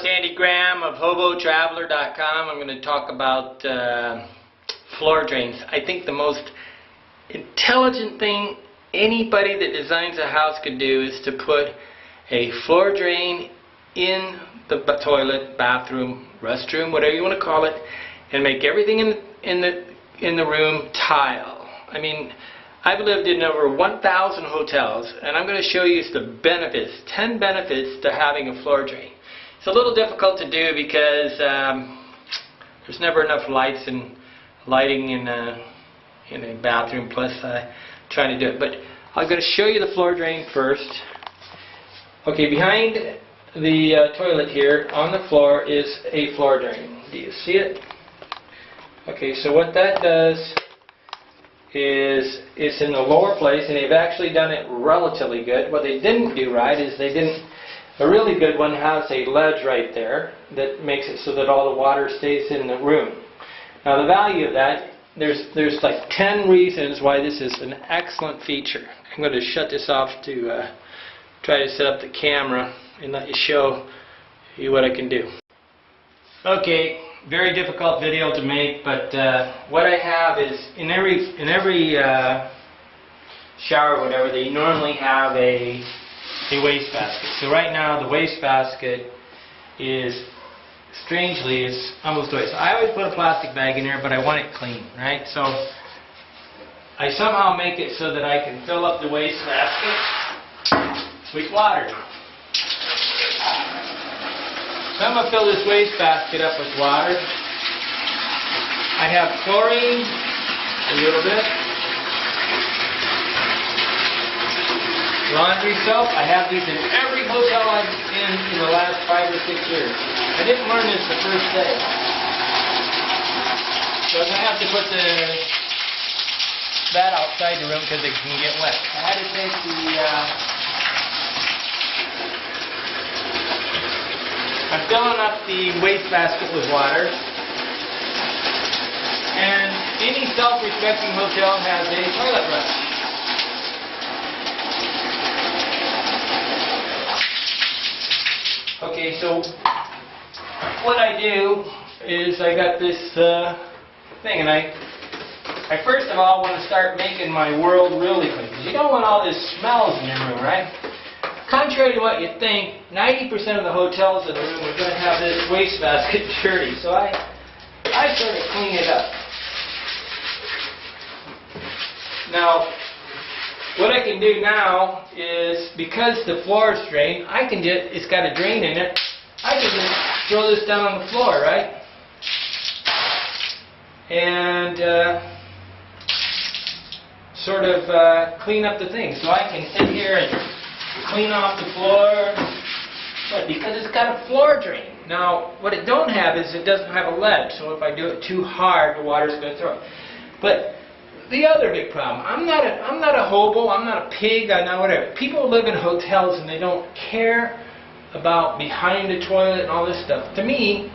Sandy Graham of hobotraveler.com. I'm going to talk about floor drains. I think the most intelligent thing anybody that designs a house could do is to put a floor drain in the toilet, bathroom, restroom, whatever you want to call it, and make everything in the room tile. I mean, I've lived in over 1,000 hotels, and I'm going to show you the benefits, 10 benefits to having a floor drain. It's a little difficult to do because there's never enough lights and lighting in a bathroom, plus trying to do it. But I'm going to show you the floor drain first. Okay, behind the toilet here on the floor is a floor drain. Do you see it? Okay, so what that does is it's in the lower place, and they've actually done it relatively good. What they didn't do right is a really good one has a ledge right there that makes it so that all the water stays in the room. Now the value of that, there's like 10 reasons why this is an excellent feature. I'm going to shut this off to try to set up the camera and let you show you what I can do. Okay, very difficult video to make, but what I have is in every shower or whatever, they normally have a wastebasket. So right now the wastebasket is strangely is almost away. So I always put a plastic bag in there, but I want it clean, right? So I somehow make it so that I can fill up the wastebasket with water. So I'm going to fill this wastebasket up with water. I have chlorine, a little bit. Laundry soap, I have these in every hotel I've been in the last 5 or 6 years. I didn't learn this the first day. So I'm going to have to put that outside the room because it can get wet. I had to take I'm filling up the wastebasket with water, and any self-respecting hotel has a toilet brush. Okay, so what I do is I got this thing, and I first of all want to start making my world really clean, because you don't want all this smells in your room, right? Contrary to what you think, 90% of the hotels in the room are going to have this wastebasket dirty, so I sort of clean it up. Now, what I can do now is, because the floor is drained, it's got a drain in it, I can just throw this down on the floor, right? And sort of clean up the thing. So I can sit here and clean off the floor, but because it's got a floor drain. Now, what it don't have is it doesn't have a ledge, so if I do it too hard, the water's going to throw it. But the other big problem, I'm not a hobo, I'm not a pig, I'm not whatever. People live in hotels and they don't care about behind the toilet and all this stuff. To me,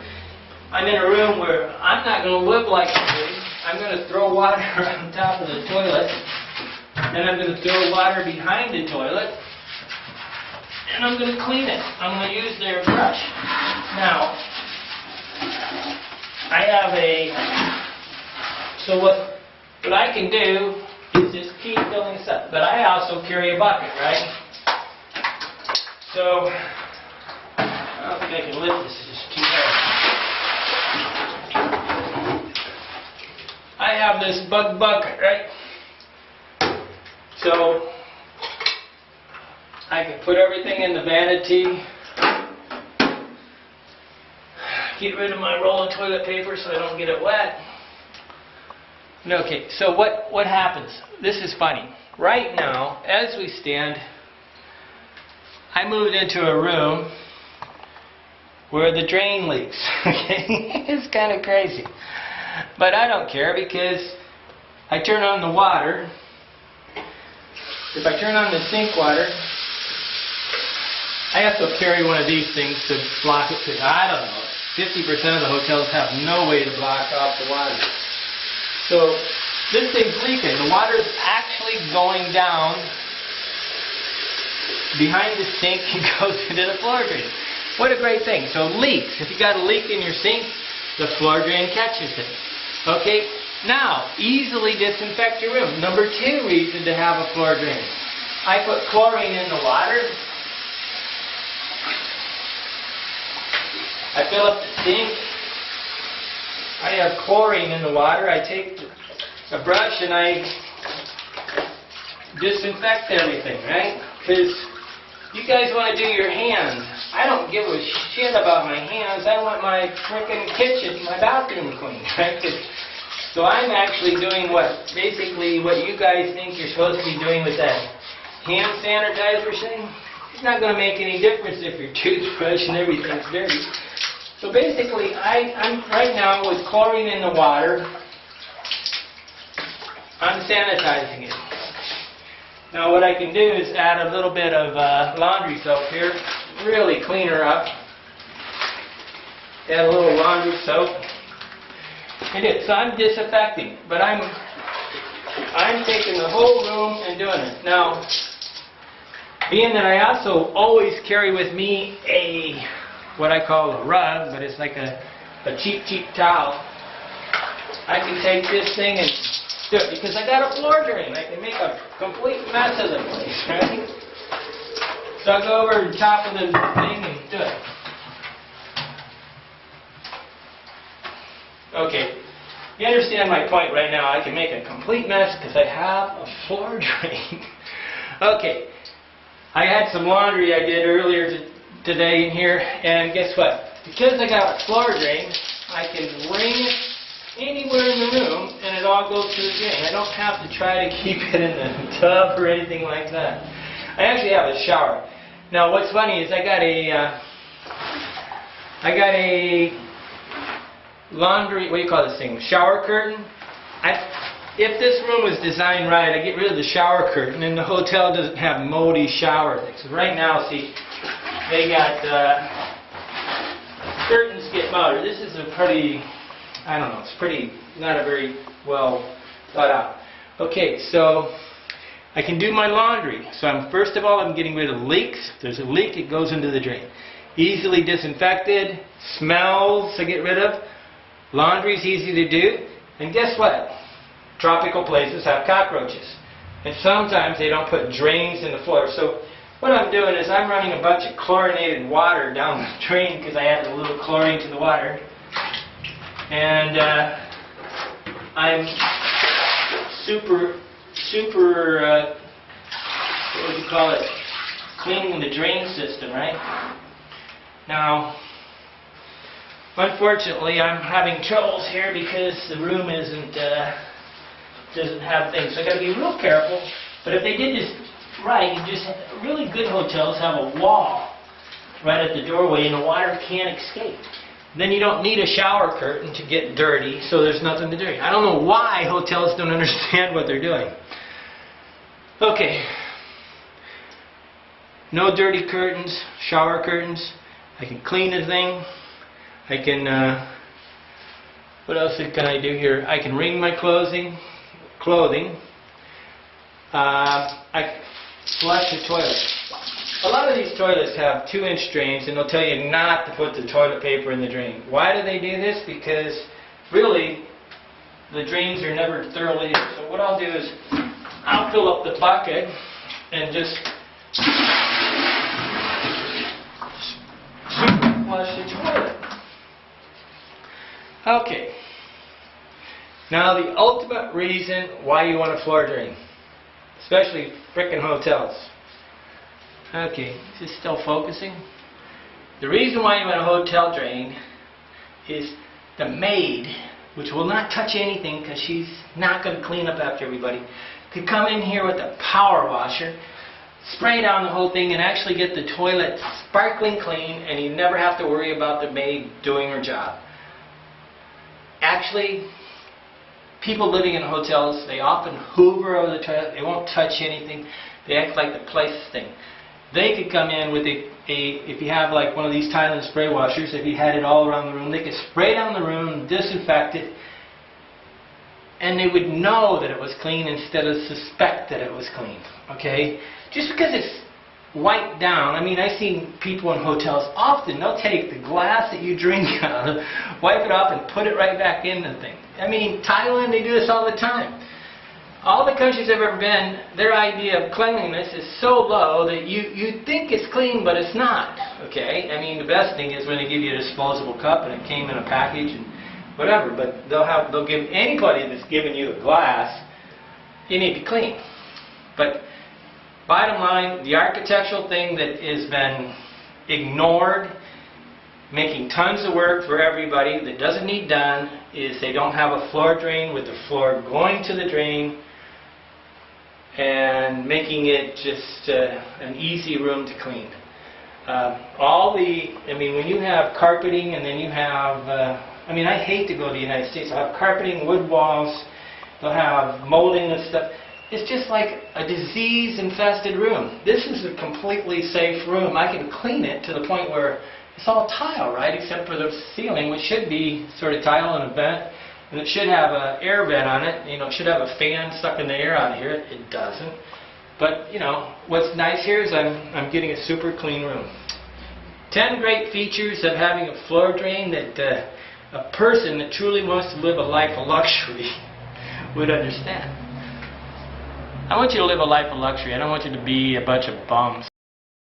I'm in a room where I'm not going to live like a pig. I'm going to throw water on top of the toilet, and I'm going to throw water behind the toilet, and I'm going to clean it. I'm going to use their brush. Now, I have so what I can do is just keep filling this up. But I also carry a bucket, right? So, I don't think I can lift this, it's just too heavy. I have this bug bucket, right? So, I can put everything in the vanity, get rid of my roll of toilet paper so I don't get it wet. Okay, so what happens? This is funny. Right now, as we stand, I moved into a room where the drain leaks. Okay, it's kind of crazy. But I don't care, because I turn on the water. If I turn on the sink water, I have to carry one of these things to block it. I don't know. 50% of the hotels have no way to block off the water. So this thing's leaking. The water's actually going down behind the sink and goes into the floor drain. What a great thing. So leaks. If you got a leak in your sink, the floor drain catches it. Okay, now easily disinfect your room. Number 2 reason to have a floor drain. I put chlorine in the water. I fill up the sink. I have chlorine in the water. I take a brush and I disinfect everything, right? Because you guys want to do your hands. I don't give a shit about my hands. I want my frickin' kitchen, my bathroom clean, right? So I'm actually doing basically what you guys think you're supposed to be doing with that hand sanitizer thing. It's not going to make any difference if your toothbrush and everything's dirty. So basically, I'm right now with chlorine in the water, I'm sanitizing it. Now what I can do is add a little bit of laundry soap here, really clean her up. Add a little laundry soap. So I'm disinfecting, but I'm taking the whole room and doing it. Now, being that I also always carry with me what I call a rug, but it's like a cheap towel, I can take this thing and do it, because I got a floor drain. I can make a complete mess of the place, right? So I'll go over the top of the thing and do it. Okay, you understand my point right now. I can make a complete mess because I have a floor drain. Okay, I had some laundry I did earlier today in here, and guess what? Because I got a floor drain, I can wring it anywhere in the room and it all goes through the drain. I don't have to try to keep it in the tub or anything like that. I actually have a shower. Now what's funny is I got a laundry, what do you call this thing, shower curtain. If this room was designed right, I get rid of the shower curtain, and the hotel doesn't have moldy shower things. So right now, see, they got curtains get mounted. This is a pretty, I don't know, it's pretty, not a very well thought out. Okay, so I can do my laundry. So first of all, I'm getting rid of leaks. If there's a leak, it goes into the drain. Easily disinfected, smells I get rid of. Laundry's easy to do. And guess what? Tropical places have cockroaches. And sometimes they don't put drains in the floor. So what I'm doing is I'm running a bunch of chlorinated water down the drain because I added a little chlorine to the water. And I'm super, what would you call it, cleaning the drain system, right? Now, unfortunately, I'm having troubles here because the room doesn't have things. So I got to be real careful. But if they did this right, really good hotels have a wall right at the doorway, and the water can't escape. Then you don't need a shower curtain to get dirty, so there's nothing to do. I don't know why hotels don't understand what they're doing. Okay. No dirty curtains, shower curtains. I can clean the thing. I can, what else can I do here? I can wring my clothing. I flush the toilet. A lot of these toilets have 2-inch drains, and they'll tell you not to put the toilet paper in the drain. Why do they do this? Because really, the drains are never thoroughly. So what I'll do is I'll fill up the bucket and just flush the toilet. Okay. Now the ultimate reason why you want a floor drain, especially frickin' hotels. Okay, is this still focusing? The reason why you want a hotel drain is the maid, which will not touch anything because she's not going to clean up after everybody, could come in here with a power washer, spray down the whole thing, and actually get the toilet sparkling clean, and you never have to worry about the maid doing her job. Actually, people living in hotels, they often hoover over the toilet. They won't touch anything. They act like the place thing. They could come in with if you have like one of these Thailand spray washers, if you had it all around the room, they could spray down the room, disinfect it, and they would know that it was clean instead of suspect that it was clean. Okay? Just because it's wipe down. I mean, I've seen people in hotels often, they'll take the glass that you drink out of, wipe it off and put it right back in the thing. I mean, Thailand, they do this all the time. All the countries I've ever been, their idea of cleanliness is so low that you think it's clean, but it's not. Okay? I mean, the best thing is when they give you a disposable cup and it came in a package and whatever, but they'll give anybody that's giving you a glass, you need to clean. But bottom line, the architectural thing that has been ignored, making tons of work for everybody that doesn't need done, is they don't have a floor drain with the floor going to the drain and making it just an easy room to clean. When you have carpeting and then you have, I hate to go to the United States. They'll have carpeting, wood walls, they'll have molding and stuff. It's just like a disease-infested room. This is a completely safe room. I can clean it to the point where it's all tile, right, except for the ceiling, which should be sort of tile and a vent. And it should have an air vent on it. You know, it should have a fan sucking the air out of here. It doesn't. But, you know, what's nice here is I'm getting a super clean room. 10 great features of having a floor drain that a person that truly wants to live a life of luxury would understand. I want you to live a life of luxury. I don't want you to be a bunch of bums.